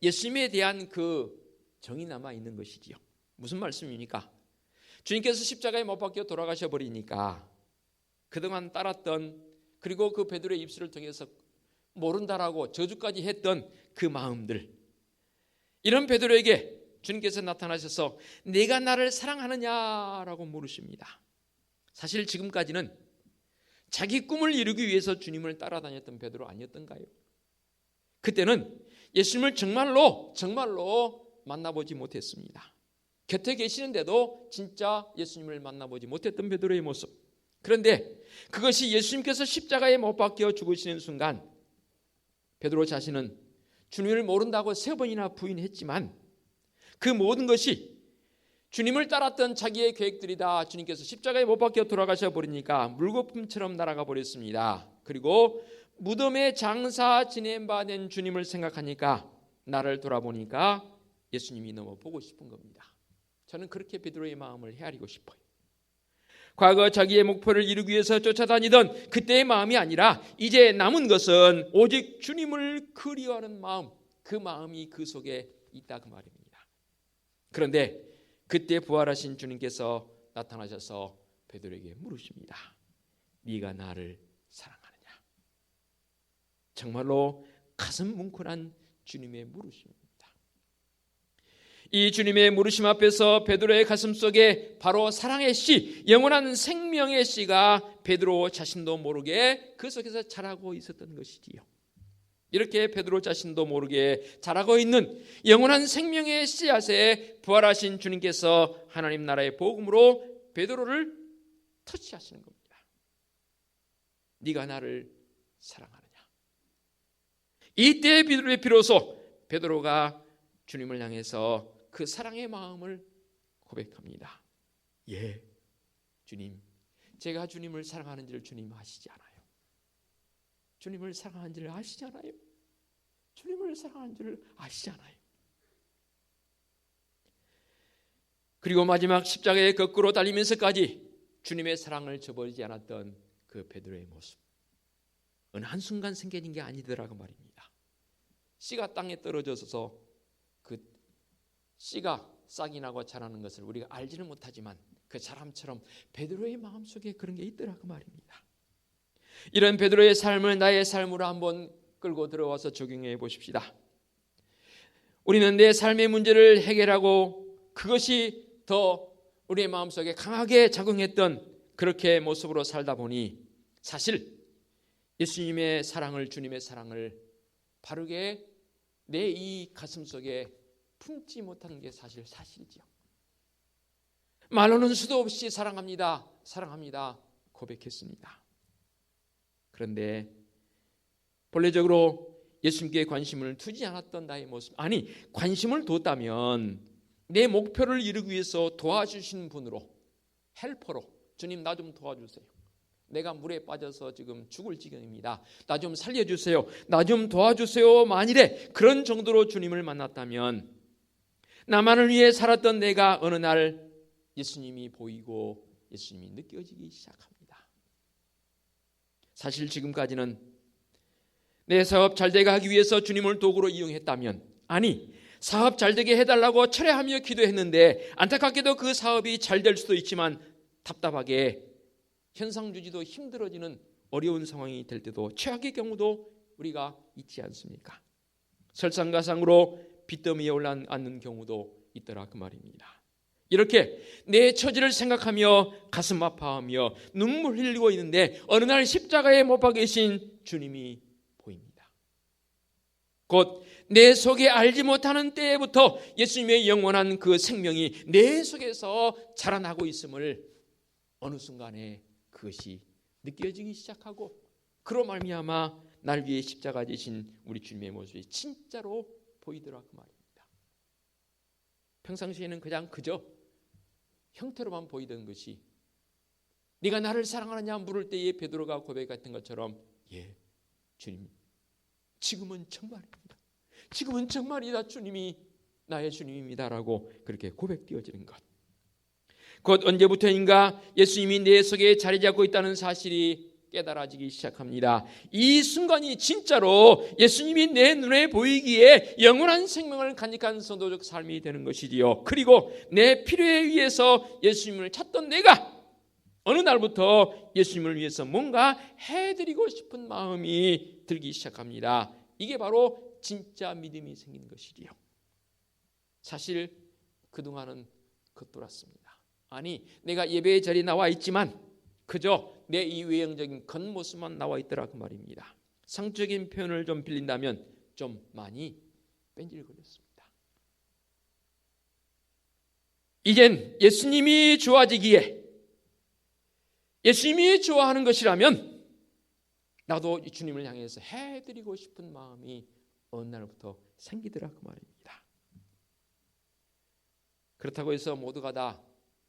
예수님에 대한 그 정이 남아 있는 것이지요. 무슨 말씀입니까? 주님께서 십자가에 못 박혀 돌아가셔 버리니까 그동안 따랐던, 그리고 그 베드로의 입술을 통해서 모른다라고 저주까지 했던 그 마음들, 이런 베드로에게 주님께서 나타나셔서 내가 나를 사랑하느냐라고 물으십니다. 사실 지금까지는 자기 꿈을 이루기 위해서 주님을 따라다녔던 베드로 아니었던가요? 그때는 예수님을 정말로 만나보지 못했습니다. 곁에 계시는데도 진짜 예수님을 만나보지 못했던 베드로의 모습. 그런데 그것이 예수님께서 십자가에 못 박혀 죽으시는 순간 베드로 자신은 주님을 모른다고 3번이나 부인했지만 그 모든 것이 주님을 따랐던 자기의 계획들이 다 주님께서 십자가에 못 박혀 돌아가셔 버리니까 물거품처럼 날아가 버렸습니다. 그리고 무덤에 장사 지낸 바 된 주님을 생각하니까, 나를 돌아보니까 예수님이 너무 보고 싶은 겁니다. 저는 그렇게 베드로의 마음을 헤아리고 싶어요. 과거 자기의 목표를 이루기 위해서 쫓아다니던 그때의 마음이 아니라 이제 남은 것은 오직 주님을 그리워하는 마음, 그 마음이 그 속에 있다 그 말입니다. 그런데 그때 부활하신 주님께서 나타나셔서 베드로에게 물으십니다. 네가 나를 사랑하느냐? 정말로 가슴 뭉클한 주님의 물으심입니다. 이 주님의 물으심 앞에서 베드로의 가슴 속에 바로 사랑의 씨, 영원한 생명의 씨가 베드로 자신도 모르게 그 속에서 자라고 있었던 것이지요. 이렇게 베드로 자신도 모르게 자라고 있는 영원한 생명의 씨앗에 부활하신 주님께서 하나님 나라의 복음으로 베드로를 터치하시는 겁니다. 네가 나를 사랑하느냐? 이때 비로소 베드로가 주님을 향해서 그 사랑의 마음을 고백합니다. 예, 주님, 제가 주님을 사랑하는지를 주님 아시지 않아요? 주님을 사랑하는지를 아시지 않아요? 주님을 사랑하는지를 아시지 않아요? 그리고 마지막 십자가에 거꾸로 달리면서까지 주님의 사랑을 저버리지 않았던 그 베드로의 모습, 어느 한순간 생겨진 게 아니더라고 말입니다. 씨가 땅에 떨어져서 그 씨가 싹이 나고 자라는 것을 우리가 알지는 못하지만 그 사람처럼 베드로의 마음속에 그런 게 있더라고 말입니다. 이런 베드로의 삶을 나의 삶으로 한번 끌고 들어와서 적용해 보십시다. 우리는 내 삶의 문제를 해결하고 그것이 더 우리의 마음속에 강하게 작용했던 그렇게 모습으로 살다 보니 사실 예수님의 사랑을, 주님의 사랑을 바르게 내 이 가슴 속에 품지 못하는 게 사실이지요. 말로는 수도 없이 사랑합니다, 사랑합니다 고백했습니다. 그런데 본래적으로 예수님께 관심을 두지 않았던 나의 모습, 아니 관심을 뒀다면 내 목표를 이루기 위해서 도와주신 분으로, 헬퍼로, 주님 나 좀 도와주세요, 내가 물에 빠져서 지금 죽을 지경입니다, 나 좀 살려주세요, 나 좀 도와주세요, 만일에 그런 정도로 주님을 만났다면 나만을 위해 살았던 내가 어느 날 예수님이 보이고 예수님이 느껴지기 시작합니다. 사실 지금까지는 내 사업 잘되게 하기 위해서 주님을 도구로 이용했다면, 아니 사업 잘되게 해달라고 철회하며 기도했는데 안타깝게도 그 사업이 잘 될 수도 있지만 답답하게 현상주지도 힘들어지는 어려운 상황이 될 때도, 최악의 경우도 우리가 있지 않습니까? 설상가상으로 빚더미에 올라앉는 경우도 있더라 그 말입니다. 이렇게 내 처지를 생각하며 가슴 아파하며 눈물 흘리고 있는데 어느 날 십자가에 못 박혀 계신 주님이 보입니다. 곧 내 속에 알지 못하는 때부터 예수님의 영원한 그 생명이 내 속에서 자라나고 있음을 어느 순간에 그것이 느껴지기 시작하고, 그로 말미암아 날 위해 십자가 지신 우리 주님의 모습이 진짜로 보이더라 그 말입니다. 평상시에는 그저 형태로만 보이던 것이 네가 나를 사랑하느냐 물을 때에 베드로가 고백했던 것처럼, 예 주님, 지금은 정말입니다, 지금은 정말이다, 주님이 나의 주님입니다라고 그렇게 고백되어지는 것, 곧 언제부터인가 예수님이 내 속에 자리 잡고 있다는 사실이 깨달아지기 시작합니다. 이 순간이 진짜로 예수님이 내 눈에 보이기에 영원한 생명을 간직한 선도적 삶이 되는 것이지요. 그리고 내 필요에 의해서 예수님을 찾던 내가 어느 날부터 예수님을 위해서 뭔가 해드리고 싶은 마음이 들기 시작합니다. 이게 바로 진짜 믿음이 생기는 것이지요. 사실 그동안은 겉돌았습니다. 아니 내가 예배의 자리에 나와 있지만 그저 내 이 외형적인 겉모습만 나와 있더라 그 말입니다. 상적인 표현을 좀 빌린다면 좀 많이 뺀질거렸습니다. 이젠 예수님이 좋아지기에, 예수님이 좋아하는 것이라면 나도 이 주님을 향해서 해드리고 싶은 마음이 어느 날부터 생기더라 그 말입니다. 그렇다고 해서 모두가 다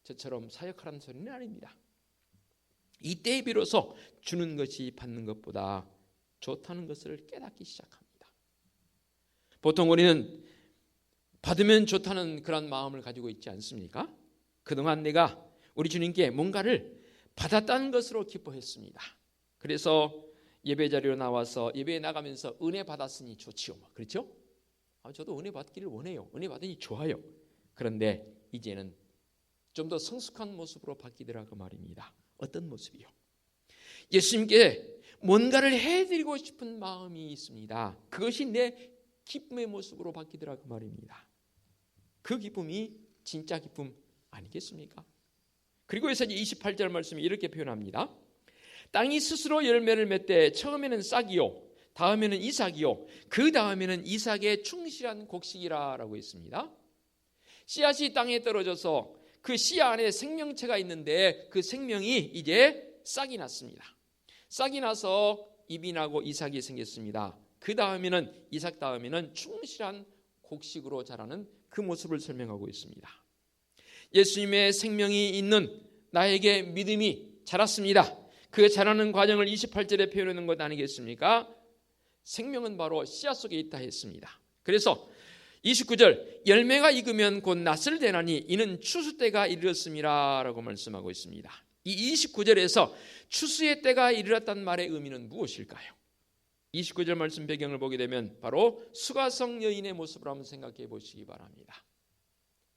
저처럼 사역하라는 소리는 아닙니다. 이때에 비로소 주는 것이 받는 것보다 좋다는 것을 깨닫기 시작합니다. 보통 우리는 받으면 좋다는 그런 마음을 가지고 있지 않습니까? 그동안 내가 우리 주님께 뭔가를 받았다는 것으로 기뻐했습니다. 그래서 예배 자리로 나와서 예배에 나가면서 은혜 받았으니 좋지요. 그렇죠? 저도 은혜 받기를 원해요. 은혜 받으니 좋아요. 그런데 이제는 좀 더 성숙한 모습으로 바뀌더라고 말입니다. 어떤 모습이요? 예수님께 뭔가를 해드리고 싶은 마음이 있습니다. 그것이 내 기쁨의 모습으로 바뀌더라고 말입니다. 그 기쁨이 진짜 기쁨 아니겠습니까? 그리고 여기서 28절 말씀이 이렇게 표현합니다. 땅이 스스로 열매를 맺되 처음에는 싹이요, 다음에는 이삭이요, 그 다음에는 이삭의 충실한 곡식이라고 했습니다. 씨앗이 땅에 떨어져서 그 씨앗 안에 생명체가 있는데 그 생명이 이제 싹이 났습니다. 싹이 나서 잎이 나고 이삭이 생겼습니다. 그 다음에는 이삭 다음에는 충실한 곡식으로 자라는 그 모습을 설명하고 있습니다. 예수님의 생명이 있는 나에게 믿음이 자랐습니다. 그 자라는 과정을 28절에 표현하는 것 아니겠습니까? 생명은 바로 씨앗 속에 있다 했습니다. 그래서 29절 열매가 익으면 곧 낫을 대나니 이는 추수 때가 이르렀음이라 라고 말씀하고 있습니다. 이 29절에서 추수의 때가 이르렀다는 말의 의미는 무엇일까요? 29절 말씀 배경을 보게 되면 바로 수가성 여인의 모습을 한번 생각해 보시기 바랍니다.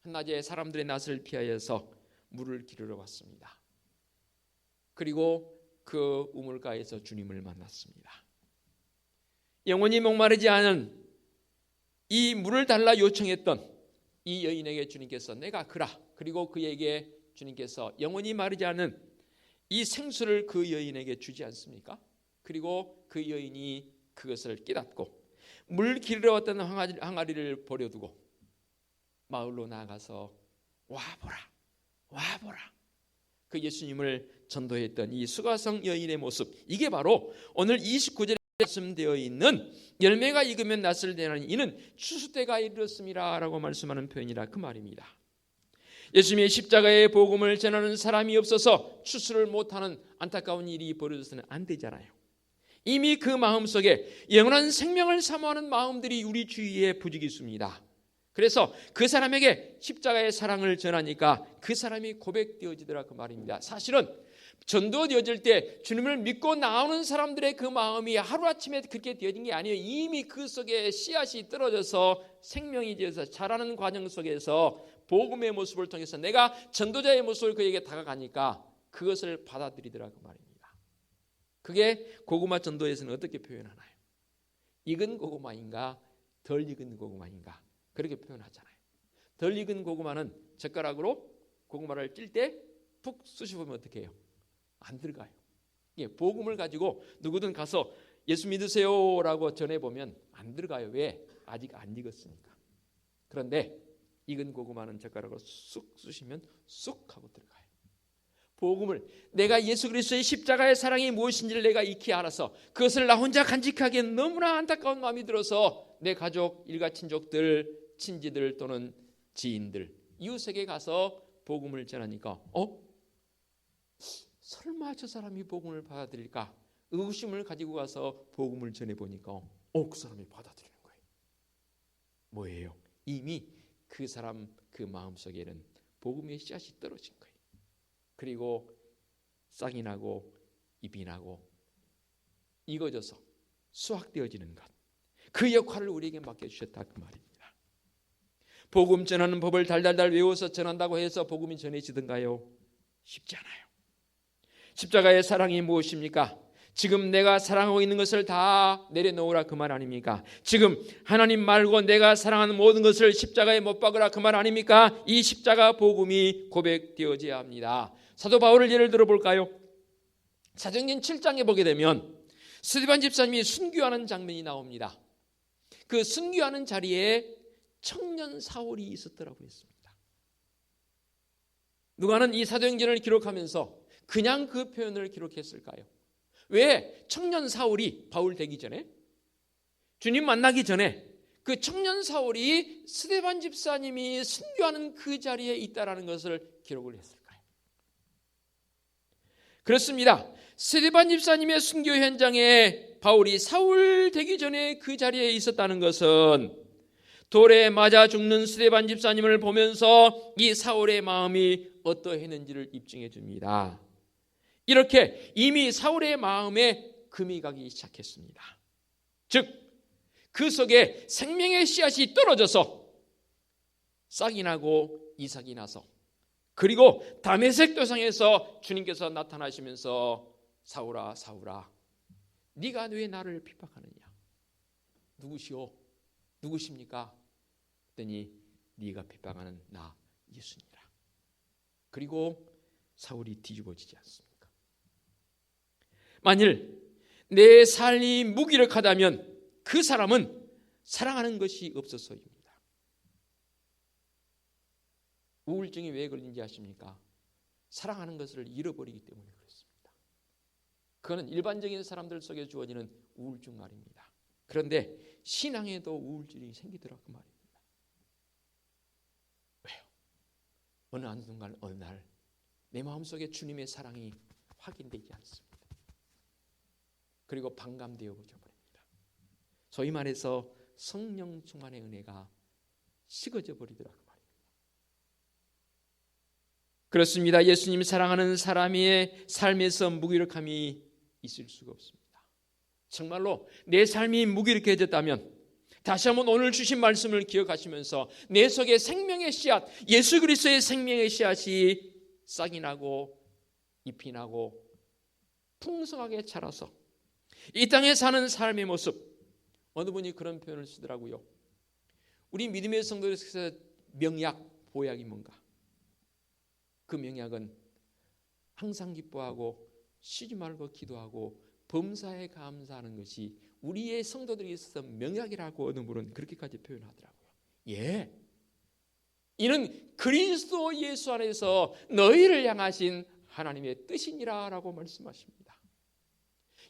한낮에 사람들의 낯을 피하여서 물을 기르러 왔습니다. 그리고 그 우물가에서 주님을 만났습니다. 영원히 목마르지 않은 이 물을 달라 요청했던 이 여인에게 주님께서 내가 그라, 그리고 그에게 주님께서 영원히 마르지 않은 이 생수를 그 여인에게 주지 않습니까? 그리고 그 여인이 그것을 깨닫고 물 기르러 왔던 항아리를 버려두고 마을로 나가서 와보라 그 예수님을 전도했던 이 수가성 여인의 모습, 이게 바로 오늘 29절에 말씀되어 있는 열매가 익으면 낫을 대나니 이는 추수 때가 이르렀음이라 라고 말씀하는 표현이라 그 말입니다. 예수님의 십자가의 복음을 전하는 사람이 없어서 추수를 못하는 안타까운 일이 벌어져서는 안 되잖아요. 이미 그 마음속에 영원한 생명을 사모하는 마음들이 우리 주위에 부지기수입니다. 그래서 그 사람에게 십자가의 사랑을 전하니까 그 사람이 고백되어지더라 그 말입니다. 사실은 전도되어질 때 주님을 믿고 나오는 사람들의 그 마음이 하루아침에 그렇게 되어진 게 아니에요. 이미 그 속에 씨앗이 떨어져서 생명이 되어서 자라는 과정 속에서 복음의 모습을 통해서 내가 전도자의 모습을 그에게 다가가니까 그것을 받아들이더라 그 말입니다. 그게 고구마 전도에서는 어떻게 표현하나요? 익은 고구마인가 덜 익은 고구마인가 그렇게 표현하잖아요. 덜 익은 고구마는 젓가락으로 고구마를 찔 때 푹 쑤셔보면 어떻게 해요? 안 들어가요. 예, 복음을 가지고 누구든 가서 예수 믿으세요 라고 전해보면 안 들어가요. 왜? 아직 안 익었으니까. 그런데 익은 고구마는 젓가락으로 쑥 쑤시면 쑥 하고 들어가요. 복음을 내가 예수 그리스도의 십자가의 사랑이 무엇인지를 내가 익히 알아서 그것을 나 혼자 간직하기에 너무나 안타까운 마음이 들어서 내 가족, 일가 친족들, 친지들 또는 지인들, 이웃에게 가서 복음을 전하니까 설마 저 사람이 복음을 받아들일까? 의구심을 가지고 가서 복음을 전해보니까 그 사람이 받아들이는 거예요. 뭐예요? 이미 그 사람 그 마음속에는 복음의 씨앗이 떨어진 거예요. 그리고 싹이 나고 잎이 나고 익어져서 수확되어지는 것, 그 역할을 우리에게 맡겨주셨다 그 말입니다. 복음 전하는 법을 달달달 외워서 전한다고 해서 복음이 전해지던가요? 쉽지 않아요. 십자가의 사랑이 무엇입니까? 지금 내가 사랑하고 있는 것을 다 내려놓으라 그 말 아닙니까? 지금 하나님 말고 내가 사랑하는 모든 것을 십자가에 못 박으라 그 말 아닙니까? 이 십자가 복음이 고백되어져야 합니다. 사도 바울을 예를 들어 볼까요? 사도행전 7장에 보게 되면 스데반 집사님이 순교하는 장면이 나옵니다. 그 순교하는 자리에 청년 사울이 있었더라고 했습니다. 누가는 이 사도행전을 기록하면서 그냥 그 표현을 기록했을까요? 왜 청년 사울이 바울 되기 전에, 주님 만나기 전에 그 청년 사울이 스데반 집사님이 순교하는 그 자리에 있다라는 것을 기록을 했을까요? 그렇습니다. 스데반 집사님의 순교 현장에 바울이 사울 되기 전에 그 자리에 있었다는 것은 돌에 맞아 죽는 스데반 집사님을 보면서 이 사울의 마음이 어떠했는지를 입증해 줍니다. 이렇게 이미 사울의 마음에 금이 가기 시작했습니다. 즉 그 속에 생명의 씨앗이 떨어져서 싹이 나고 이삭이 나서, 그리고 다메섹 도상에서 주님께서 나타나시면서 사울아 사울아 네가 왜 나를 핍박하느냐, 누구시오, 누구십니까? 그랬더니 네가 핍박하는 나 예수니라. 그리고 사울이 뒤집어지지 않습니까? 만일 내 삶이 무기력하다면 그 사람은 사랑하는 것이 없어서입니다. 우울증이 왜 걸린지 아십니까? 사랑하는 것을 잃어버리기 때문에 그렇습니다. 그거는 일반적인 사람들 속에 주어지는 우울증 말입니다. 그런데 신앙에도 우울증이 생기더라고 그 말입니다. 왜요? 어느 한순간 어느 날 내 마음속에 주님의 사랑이 확인되지 않습니다. 그리고 반감되어 버립니다. 소위 말해서 성령 충만의 은혜가 식어져 버리더라고 말입니다. 그렇습니다. 예수님 사랑하는 사람의 삶에서 무기력함이 있을 수가 없습니다. 정말로 내 삶이 무기력해졌다면 다시 한번 오늘 주신 말씀을 기억하시면서 내 속에 생명의 씨앗, 예수 그리스도의 생명의 씨앗이 싹이 나고 잎이 나고 풍성하게 자라서 이 땅에 사는 삶의 모습, 어느 분이 그런 표현을 쓰더라고요. 우리 믿음의 성도들에서 명약, 보약이 뭔가? 그 명약은 항상 기뻐하고 쉬지 말고 기도하고 범사에 감사하는 것이 우리의 성도들에게 있어서 명약이라고 어느 분은 그렇게까지 표현하더라고요. 예, 이는 그리스도 예수 안에서 너희를 향하신 하나님의 뜻이니라 라고 말씀하십니다.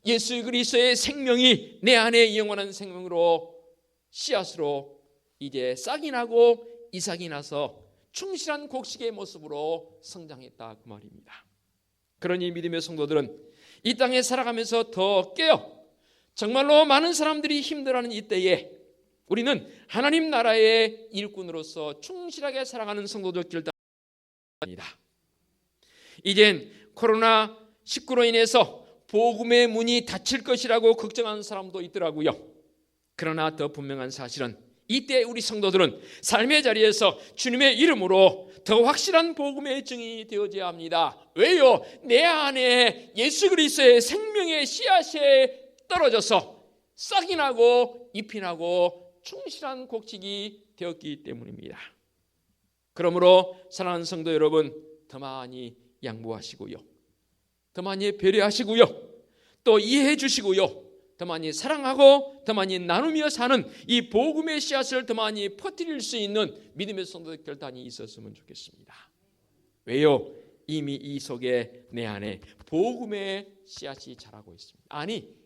예수 그리스도의 생명이 내 안에 영원한 생명으로 씨앗으로 이제 싹이 나고 이삭이 나서 충실한 곡식의 모습으로 성장했다 그 말입니다. 그러니 믿음의 성도들은 이 땅에 살아가면서 더 깨어 정말로 많은 사람들이 힘들어하는 이때에 우리는 하나님 나라의 일꾼으로서 충실하게 살아가는 성도들 길답니다. 이젠 코로나19로 인해서 복음의 문이 닫힐 것이라고 걱정하는 사람도 있더라고요. 그러나 더 분명한 사실은 이때 우리 성도들은 삶의 자리에서 주님의 이름으로 더 확실한 복음의 증인이 되어져야 합니다. 왜요? 내 안에 예수 그리스도의 생명의 씨앗이 떨어져서 싹이 나고 잎이 나고 충실한 곡식이 되었기 때문입니다. 그러므로 사랑하는 성도 여러분, 더 많이 양보하시고요, 더 많이 배려하시고요, 또 이해해 주시고요, 더 많이 사랑하고 더 많이 나누며 사는 이 복음의 씨앗을 더 많이 퍼뜨릴 수 있는 믿음의 성도들 결단이 있었으면 좋겠습니다. 왜요? 이미 이 속에 내 안에 복음의 씨앗이 자라고 있습니다. 아니,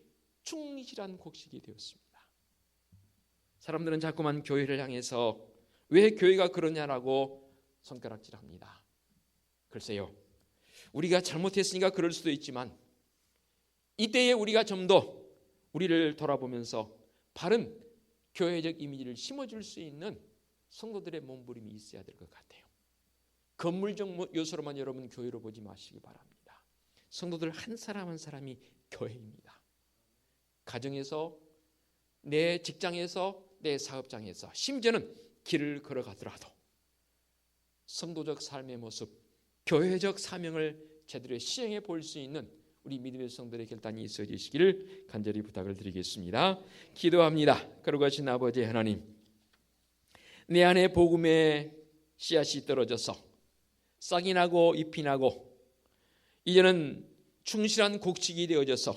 충실한 곡식이 되었습니다. 사람들은 자꾸만 교회를 향해서 왜 교회가 그러냐라고 손가락질합니다. 글쎄요, 우리가 잘못했으니까 그럴 수도 있지만 이때에 우리가 좀 더 우리를 돌아보면서 바른 교회적 이미지를 심어줄 수 있는 성도들의 몸부림이 있어야 될 것 같아요. 건물적 요소로만 여러분 교회로 보지 마시기 바랍니다. 성도들 한 사람 한 사람이 교회입니다. 가정에서, 내 직장에서, 내 사업장에서, 심지어는 길을 걸어가더라도 성도적 삶의 모습, 교회적 사명을 제대로 시행해 볼 수 있는 우리 믿음의 성도들의 결단이 있어지시기를 간절히 부탁을 드리겠습니다. 기도합니다. 거룩하신 아버지 하나님, 내 안에 복음의 씨앗이 떨어져서 싹이 나고 잎이 나고 이제는 충실한 곡식이 되어져서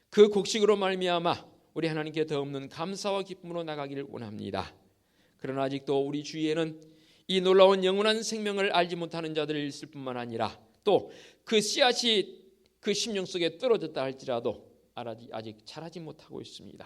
그 곡식으로 말미암아 우리 하나님께 더 없는 감사와 기쁨으로 나가기를 원합니다. 그러나 아직도 우리 주위에는 이 놀라운 영원한 생명을 알지 못하는 자들이 있을 뿐만 아니라 또 그 씨앗이 그 심령 속에 떨어졌다 할지라도 아직 자라지 못하고 있습니다.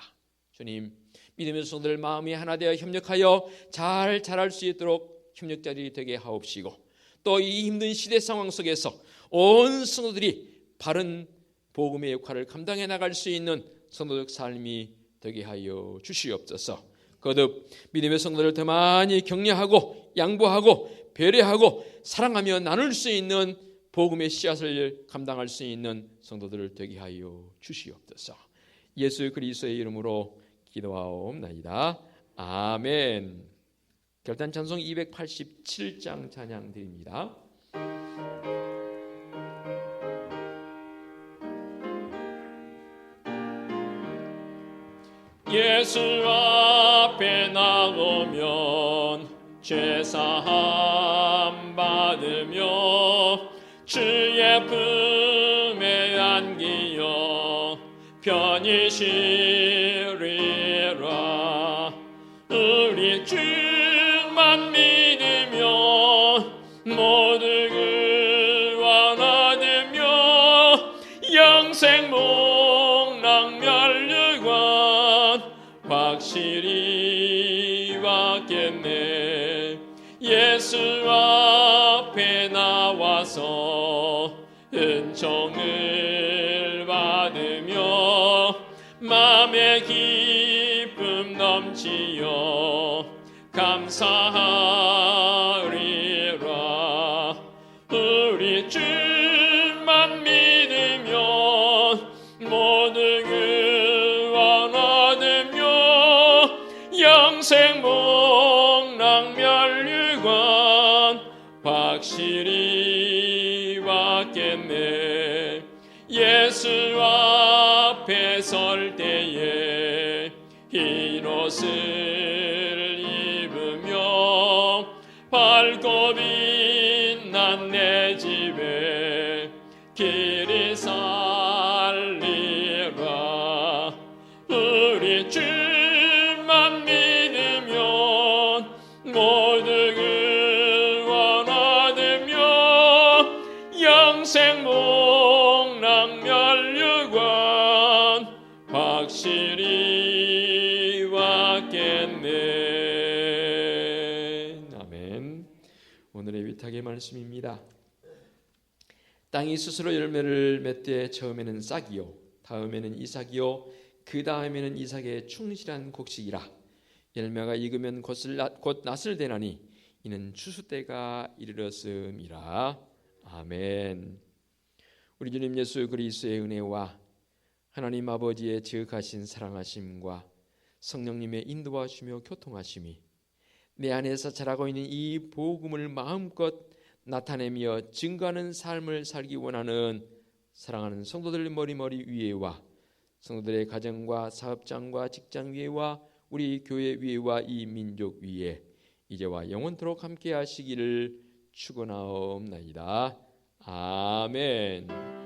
주님, 믿음의 성도들 마음이 하나 되어 협력하여 잘 자랄 수 있도록 협력자들이 되게 하옵시고, 또 이 힘든 시대 상황 속에서 온 성도들이 바른 복음의 역할을 감당해 나갈 수 있는 성도적 삶이 되게 하여 주시옵소서. 거듭 믿음의 성도를 더 많이 격려하고 양보하고 배려하고 사랑하며 나눌 수 있는 복음의 씨앗을 감당할 수 있는 성도들 되게 하여 주시옵소서. 예수 그리스도의 이름으로 기도하옵나이다. 아멘. 결단 찬송 287장 찬양 드립니다. 예수 앞에 나오면 죄사함 받으며 주의 품에 안기어 편히 쉬리라. 우리 주만 믿으며 모두 구원 얻으며 영생 목랑 멸류관 확실히 받겠네. 예수 앞에 나와서 은총을 받으며 마음의 기쁨 넘치어 감사하리라. 우리 주만 믿으면 모두 구원 얻으며 영생 목랑 멸류관 확실히 받겠네. 예수 앞에 설 때에 흰 옷을 입으며 밝고 빛난 내 집에 길이 살리라. 우리 주만 믿으면 모두 구원 얻으며 영생 목랑 멸류관 확실히 받겠네. 아멘. 오늘의 위탁의 말씀입니다. 땅이 스스로 열매를 맺되 처음에는 싹이요 다음에는 이삭이요 그 다음에는 이삭의 충실한 곡식이라. 열매가 익으면 곧 낫을 되나니 이는 추수 때가 이르렀음이라. 아멘. 우리 주님 예수 그리스도의 은혜와 하나님 아버지의 지극하신 사랑하심과 성령님의 인도하시며 교통하심이 내 안에서 자라고 있는 이 복음을 마음껏 나타내며 증거하는 삶을 살기 원하는 사랑하는 성도들 머리머리 위에와 성도들의 가정과 사업장과 직장 위에와 우리 교회 위에와 이 민족 위에 이제와 영원토록 함께 하시기를 축원하옵나이다. 아멘.